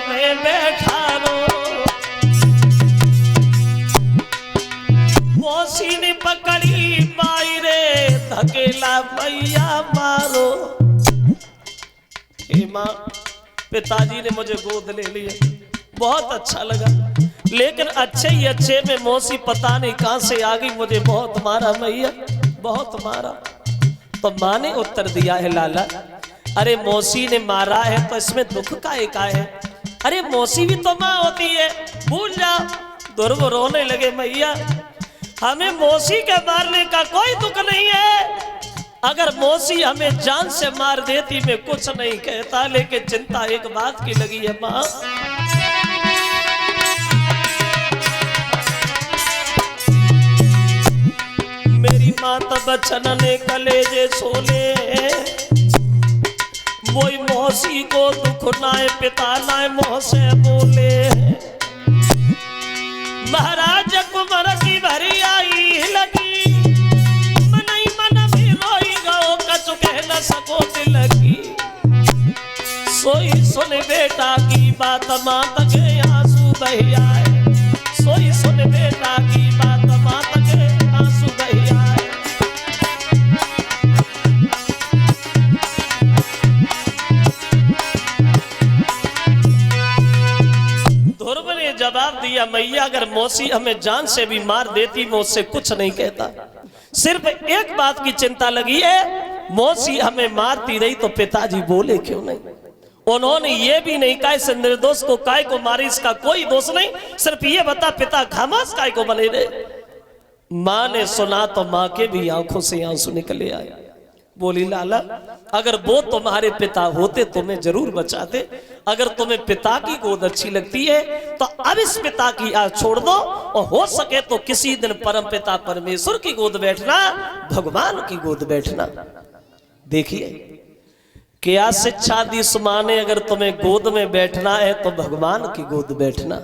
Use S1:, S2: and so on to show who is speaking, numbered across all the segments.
S1: में बैठा रो। मौसी ने पकड़ी बाई रे धकेला भैया मारो। हे माँ, पिताजी ने मुझे गोद ले लिया, बहुत अच्छा लगा, लेकिन अच्छे ही अच्छे में मौसी पता नहीं कहां से आ गई, मुझे बहुत मारा मैया, बहुत मारा। तो माँ ने उत्तर दिया है लाला, अरे मौसी ने मारा है तो इसमें दुख का एक है। अरे मौसी भी तो माँ होती है, भूल जा। ध्रुव रोने लगे, मैया हमें मौसी के मारने का कोई दुख नहीं है। अगर मौसी हमें जान से मार देती मैं कुछ नहीं कहता, लेकिन चिंता एक बात की लगी है माँ। मेरी माँ तो बचन ने कलेजे सोले, वही मौसी को दुख नाए पिता नाए मोह से बोले। महाराज कुंवर की भरी आई लगी, मन ही मन भी रोई गो कछु कह न सको दिल की। सोई सुन बेटा की बात मात के आंसू बह आए, सोई सुन बेटा की बात मात के आंसू बह आए। ध्रुव ने जवाब दिया, मैया अगर मौसी हमें जान से भी मार देती मैं उससे कुछ नहीं कहता, सिर्फ एक बात की चिंता लगी है, मौसी हमें मारती रही तो पिताजी बोले क्यों नहीं। उन्होंने ये भी नहीं कहा इस निर्दोष को काय को मारी, इसका कोई दोष नहीं, सिर्फ ये बता पिता खामोश काय को बने रहे। माँ ने सुना तो माँ के भी आंखों से आंसू निकले आए। बोली लाला अगर वो तुम्हारे पिता होते तुम्हें जरूर बचाते, अगर तुम्हें पिता की गोद अच्छी लगती है तो अब इस पिता की आस छोड़ दो, और हो सके तो किसी दिन परम पिता परमेश्वर की गोद बैठना, भगवान की गोद बैठना। देखिए क्या शिक्षा दी उस माँ ने, अगर तुम्हें गोद में बैठना है तो भगवान की गोद बैठना।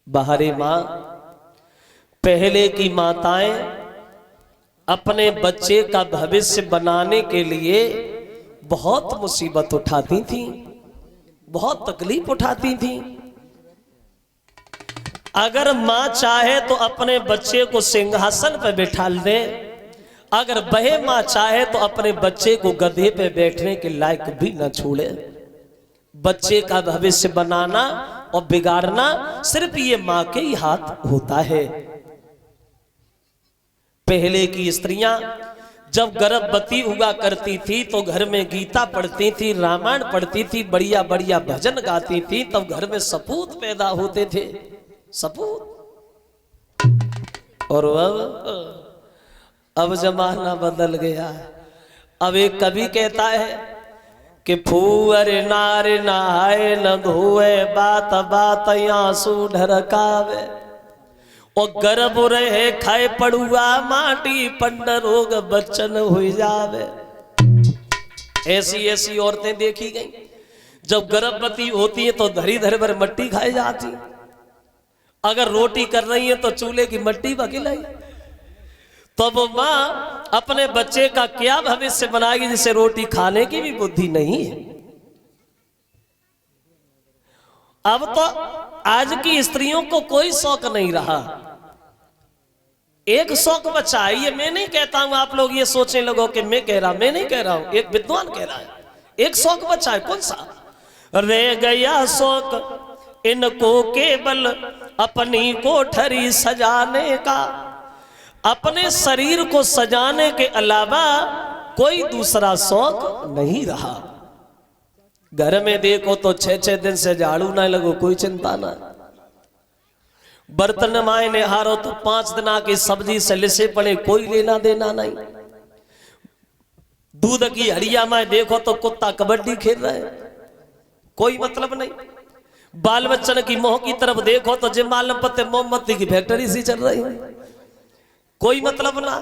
S1: बाहरी माँ, पहले की माताएं अपने बच्चे का भविष्य बनाने के लिए बहुत मुसीबत उठाती थी, बहुत तकलीफ उठाती थी। अगर माँ चाहे तो अपने बच्चे को सिंहासन पर बिठा दे, अगर वह माँ चाहे तो अपने बच्चे को गधे पे बैठने के लायक भी न छोड़े। बच्चे का भविष्य बनाना और बिगाड़ना सिर्फ ये माँ के ही हाथ होता है। पहले की स्त्रियां जब गर्भवती हुआ करती थी तो घर में गीता पढ़ती थी, रामायण पढ़ती थी, बढ़िया बढ़िया भजन गाती थी, तब घर में सपूत पैदा होते थे, सपूत। और अब जमाना बदल गया। अब एक कवि कहता है कि फूअर नार नहाए न धोए, बात बात आंसू ढरकावे, और गर्भ रहे खाए पड़ुआ माटी, पंडर रोग बच्चन हो जावे। ऐसी ऐसी औरतें देखी गई, जब गर्भवती होती है तो धरी धर भर मट्टी खाई जाती, अगर रोटी कर रही है तो चूल्हे की मट्टी बखिलाई। तो वो माँ अपने बच्चे का क्या भविष्य बनाएगी जिसे रोटी खाने की भी बुद्धि नहीं है। अब तो आज की स्त्रियों को कोई शौक नहीं रहा, एक शौक बचा है। ये मैं नहीं कहता हूं, आप लोग ये सोचने लगो कि मैं कह रहा, मैं नहीं कह रहा हूं, एक विद्वान कह रहा है। एक शौक बचा है, कौन सा? रह गया शौक इनको केवल अपनी कोठरी सजाने का, अपने शरीर को सजाने के अलावा कोई दूसरा शौक नहीं रहा। घर में देखो तो 6-6 दिन से झाड़ू ना लगो, कोई चिंता ना। बर्तन माए ने हारो तो 5 दिना की सब्जी से लिसे पड़े, कोई लेना देना नहीं। दूध की हड़िया में देखो तो कुत्ता कबड्डी खेल रहे हैं, कोई मतलब नहीं। बाल बच्चन की मोह की तरफ देखो तो जिम मालम पत्ते मोमबत्ती की फैक्ट्री सी चल रही है, कोई मतलब ना।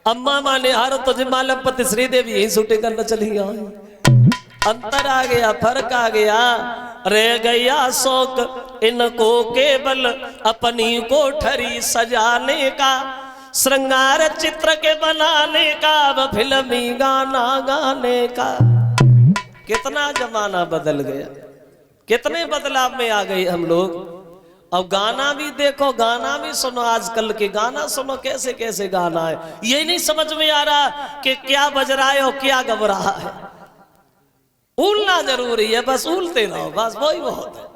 S1: अम्मा माँ ने हारो तो जिम मालम पत्ते श्रीदेवी यही शूटिंग करना चली गई। अंतर आ गया, फर्क आ गया। रह गया शौक इनको केवल अपनी कोठरी सजाने का, श्रृंगार चित्र के बनाने का, फिल्मी गाना गाने का। कितना जमाना बदल गया। कितने बदलाव में आ गए हम लोग। अब गाना भी देखो, गाना भी सुनो, आजकल के गाना सुनो, कैसे कैसे गाना है, ये नहीं समझ में आ रहा कि क्या बज रहा है और क्या गब रहा है। उलना जरूरी है, बस उलते रहो, बस वही बहुत है।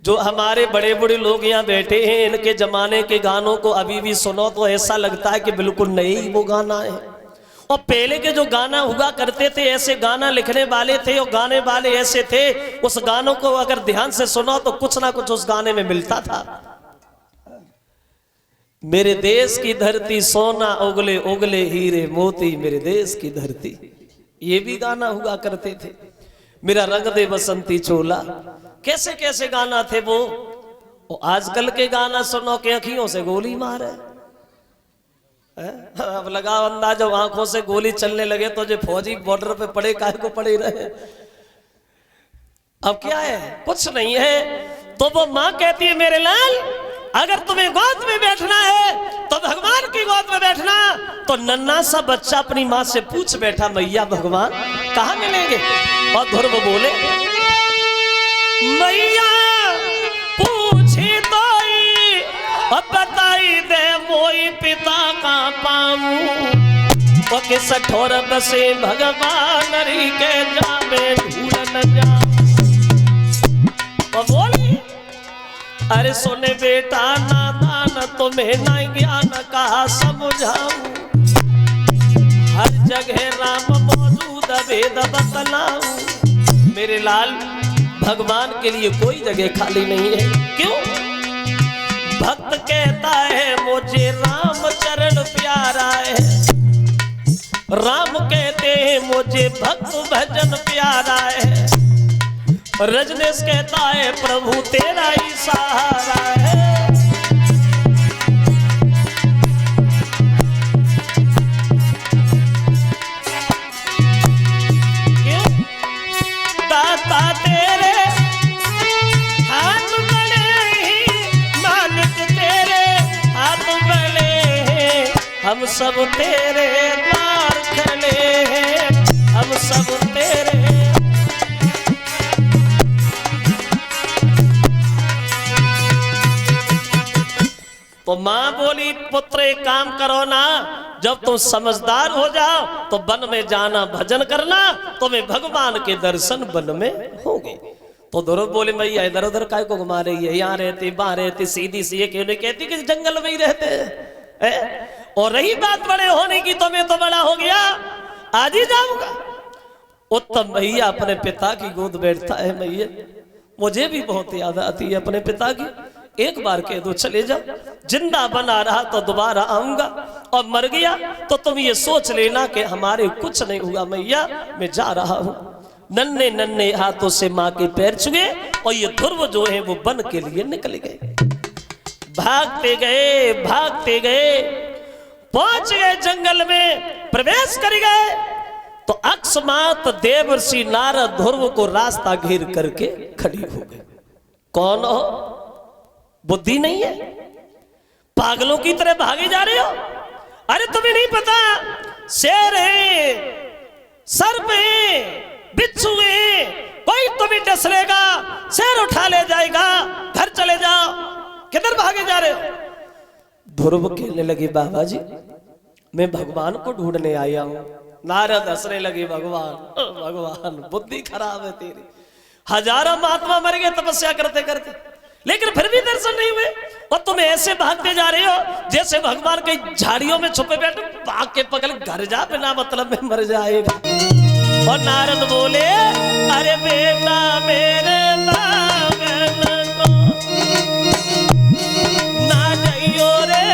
S1: जो हमारे बड़े बड़े लोग यहाँ बैठे हैं, इनके जमाने के गानों को अभी भी सुनो तो ऐसा लगता है कि बिल्कुल नए ही वो गाना है। और पहले के जो गाना हुआ करते थे, ऐसे गाना लिखने वाले थे और गाने वाले ऐसे थे, उस गानों को अगर ध्यान से सुनो तो कुछ ना कुछ उस गाने में मिलता था। मेरे देश की धरती सोना उगले उगले हीरे मोती, मेरे देश की धरती, ये भी गाना हुआ करते थे। मेरा रंग दे बसंती चोला, कैसे कैसे गाना थे वो। और आजकल के गाना सुनो के अखियों से गोली मारे। अब लगाओ अंदाज, जब आंखों से गोली चलने लगे तो जो फौजी बॉर्डर पे पड़े काहे को पड़े रहे। अब क्या है, कुछ नहीं है। तो वो माँ कहती है मेरे लाल, अगर तुम्हें गोद में बैठना है तो भगवान की गोद में बैठना। तो नन्ना सा बच्चा अपनी माँ से पूछ बैठा, मैया भगवान कहाँ मिलेंगे। और ध्रुव बोले, मैया पूछी तो अब बताई दे मोई पिता का पाऊं, तो किस ठोर बसे भगवान री के जामे ढूंढ न जा। तो बोली, अरे सुने बेटा नादान, तुम्हें ना ज्ञान कहा समझाऊं। हर जगह राम मौजूद वेद बतलाऊं। मेरे लाल, भगवान के लिए कोई जगह खाली नहीं है। क्यों? भक्त कहता है मुझे राम चरण प्यारा है, राम कहते हैं मुझे भक्त भजन प्यारा है। रजनीश कहता है प्रभु तेरा ही सहारा है। क्यों? दाता तेरे हाथ हम सब तेरे द्वार खले हैं, हम सब तेरे। तो माँ बोली, पुत्र एक काम करो ना, जब तुम समझदार हो जाओ तो वन में जाना, भजन करना, तुम्हें भगवान के दर्शन वन में होंगे। तो ध्रुव बोले, मैया इधर उधर काय को घुमा रही है, यहाँ रहती वहां रहती, सीधी सी ये क्यों नहीं कहती कि जंगल में ही रहते हैं। और रही बात बड़े होने की, तो मैं तो बड़ा हो गया, आज ही जाऊंगा। उत्तम भैया अपने पिता की गोद बैठता है। मैया मुझे भी बहुत याद आती है अपने पिता की, एक बार कह दो चले जाओ, जिंदा बना रहा तो दोबारा आऊंगा, और मर गया तो तुम ये सोच लेना कि हमारे कुछ नहीं हुआ। मैया मैं जा रहा हूं। नन्हे नन्हे हाथों से माँ के पैर छुए और ये ध्रुव जो है वो वन के लिए निकल गए। भागते गए, भागते गए, पहुंच गए जंगल में, प्रवेश कर गए तो अकस्मात देवर्षि नारद ध्रुव को रास्ता घेर करके खड़ी हो गए। कौन हो? बुद्धि नहीं है, पागलों की तरह भागे जा रहे हो। अरे तुम्हें नहीं पता, शेर है, सर्प है, बिच्छू है, कोई तुम्हें डस लेगा, शेर उठा ले जाएगा, घर चले जाओ, किधर भागे जा रहे हो। ध्रुव कहने लगे, बाबा जी मैं भगवान को ढूंढने आया हूं। नारद हंसने लगे, भगवान भगवान बुद्धि खराब है तेरी। हजारों महात्मा मर गए तपस्या करते करते, लेकिन फिर भी दर्शन नहीं हुए, और तुम ऐसे भागते जा रहे हो जैसे भगवान कई झाड़ियों में छुपे बैठे, भाग के पकड़ घर जा, बिना मतलब में मर जाएगा। और नारद बोले, अरे बेटा मेरे नागन को ना जाइयो रे,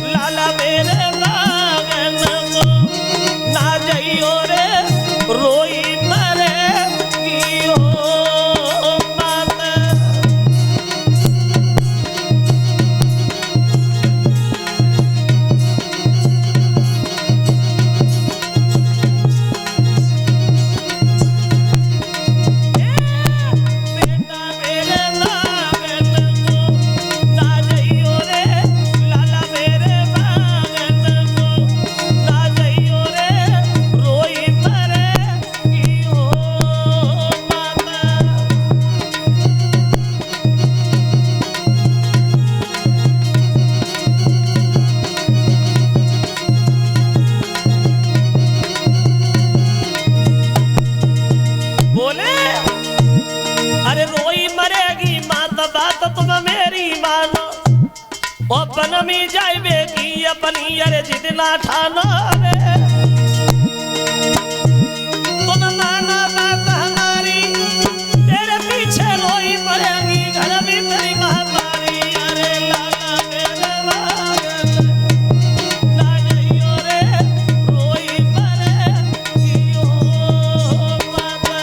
S1: लाला मेरे नागन को ना जाइयो रे, रोई मरे कियो मत। बेटा बन में जाइबे की अपनी अरे जितना ठाना रे तुम माना बात हमारी तेरे पीछे रोई पड़ेगी घर में तेरी महामारी अरे लाला मेरे वागल ना जाइयो रे रोई पड़ेगी ओ माता।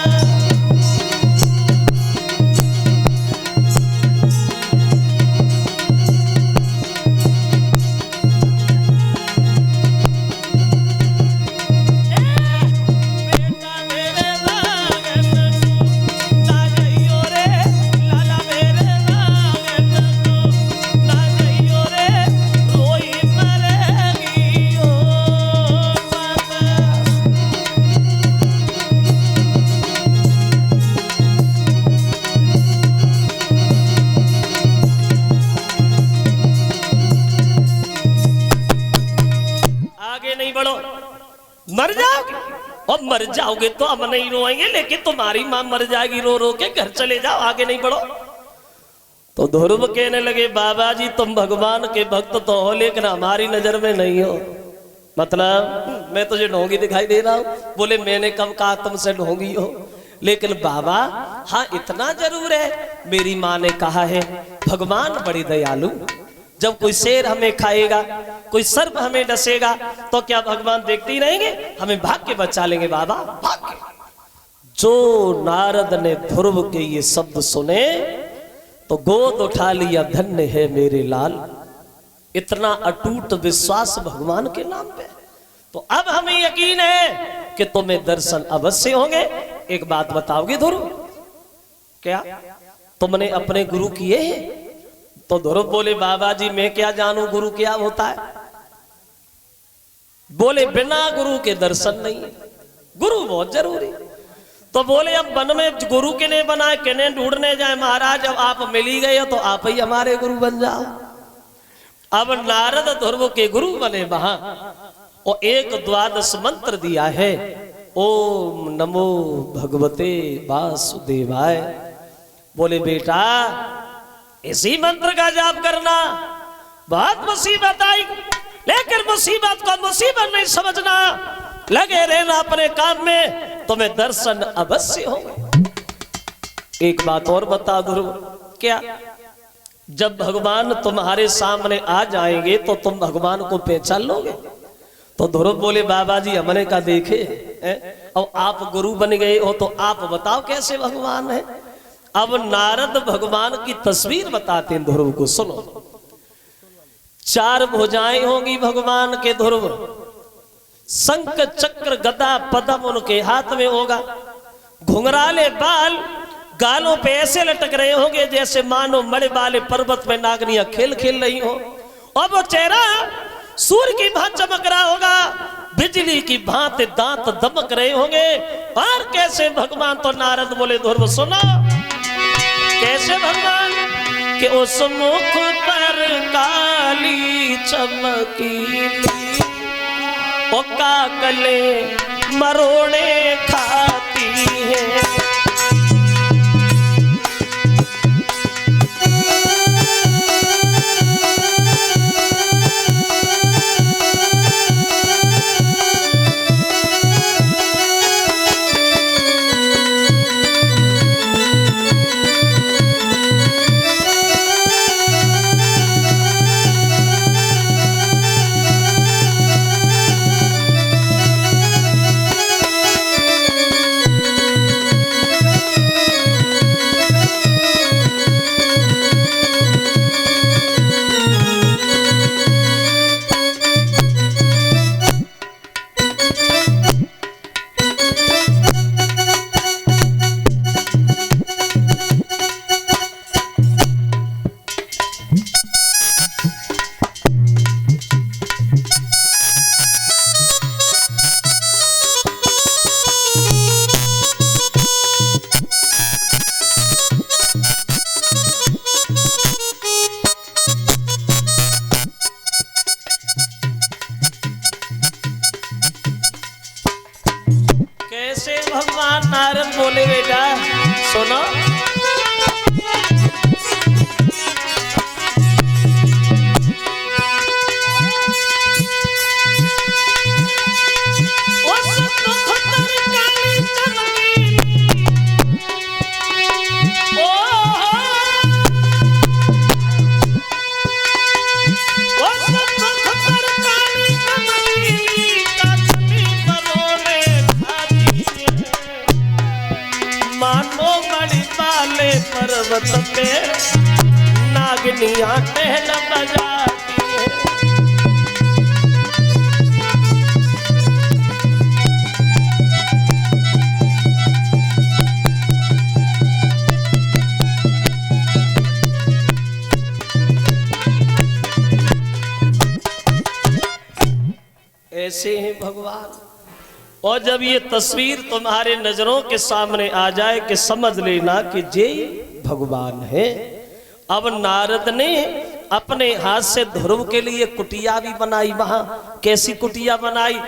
S1: मर जाओगे और मर जाओगे तो हम नहीं रोएंगे, लेकिन तुम्हारी मां मर जाएगी रो रो के, घर चले जाओ, आगे नहीं बढ़ो। तो ध्रुव कहने लगे बाबा जी तुम भगवान के भक्त तो हो लेकिन हमारी नजर में नहीं हो। मतलब मैं तुझे ढोंगी दिखाई दे रहा हूं? बोले मैंने कब कहा तुमसे ढोंगी हो, लेकिन बाबा हाँ इतना जरूर है, मेरी माँ ने कहा है भगवान बड़ी दयालु, जब कोई शेर हमें खाएगा, कोई सर्प हमें डसेगा तो क्या भगवान देखते ही रहेंगे, हमें भाग के बचा लेंगे बाबा, भाग के। जो नारद ने ध्रुव के ये शब्द सुने तो गोद उठा लिया, धन्य है मेरे लाल, इतना अटूट विश्वास भगवान के नाम पे। तो अब हमें यकीन है कि तुम्हें दर्शन अवश्य होंगे। एक बात बताओगे ध्रुव, क्या तुमने अपने गुरु किए हैं? तो ध्रुव बोले बाबा जी मैं क्या जानूं गुरु क्या होता है। बोले बिना गुरु के दर्शन नहीं है, गुरु बहुत जरूरी। तो बोले अब वन में गुरु के लिए बनाए, किन्हें ढूंढने जाए महाराज, अब आप मिल ही गए तो आप ही हमारे गुरु बन जाओ। अब नारद ध्रुव के गुरु बने वहां, और एक द्वादश मंत्र दिया है, ओम नमो भगवते वासुदेवाय। बोले बेटा इसी मंत्र का जाप करना, बहुत मुसीबत आई, लेकिन मुसीबत को मुसीबत नहीं समझना, लगे रहना अपने काम में, तुम्हें दर्शन अवश्य होंगे। एक बात और बता ध्रुव, क्या जब भगवान तुम्हारे सामने आ जाएंगे तो तुम भगवान को पहचान लोगे? तो ध्रुव बोले बाबा जी हमने का देखे और आप गुरु बन गए हो तो आप बताओ कैसे भगवान है। अब नारद भगवान की तस्वीर बताते हैं ध्रुव को, सुनो। 4 भुजाएं होंगी भगवान के ध्रुव, शंख चक्र गदा पद्म उनके हाथ में होगा, घुंघराले बाल गालों पे ऐसे लटक रहे होंगे जैसे मानो मड़े वाले पर्वत में नागनियां खेल खेल रही हो, और वो चेहरा सूर्य की भांति चमक रहा होगा, बिजली की भांति दांत दमक रहे होंगे। और कैसे भगवान? तो नारद बोले ध्रुव सुनो कैसे भगवान कि उस मुख पर काली चमकीली ओ काकले मरोड़े खाती है। कैसे भगवान? नारद बोले बेटा सुनो, मानो मणिपाले पर्वत पे नागनियां टहल बजाती है। ऐसे हैं भगवान। और जब ये तस्वीर तुम्हारे नजरों के सामने आ जाए कि समझ लेना कि जे भगवान है। अब नारद ने अपने हाथ से ध्रुव के लिए कुटिया भी बनाई। वहां कैसी कुटिया बनाई?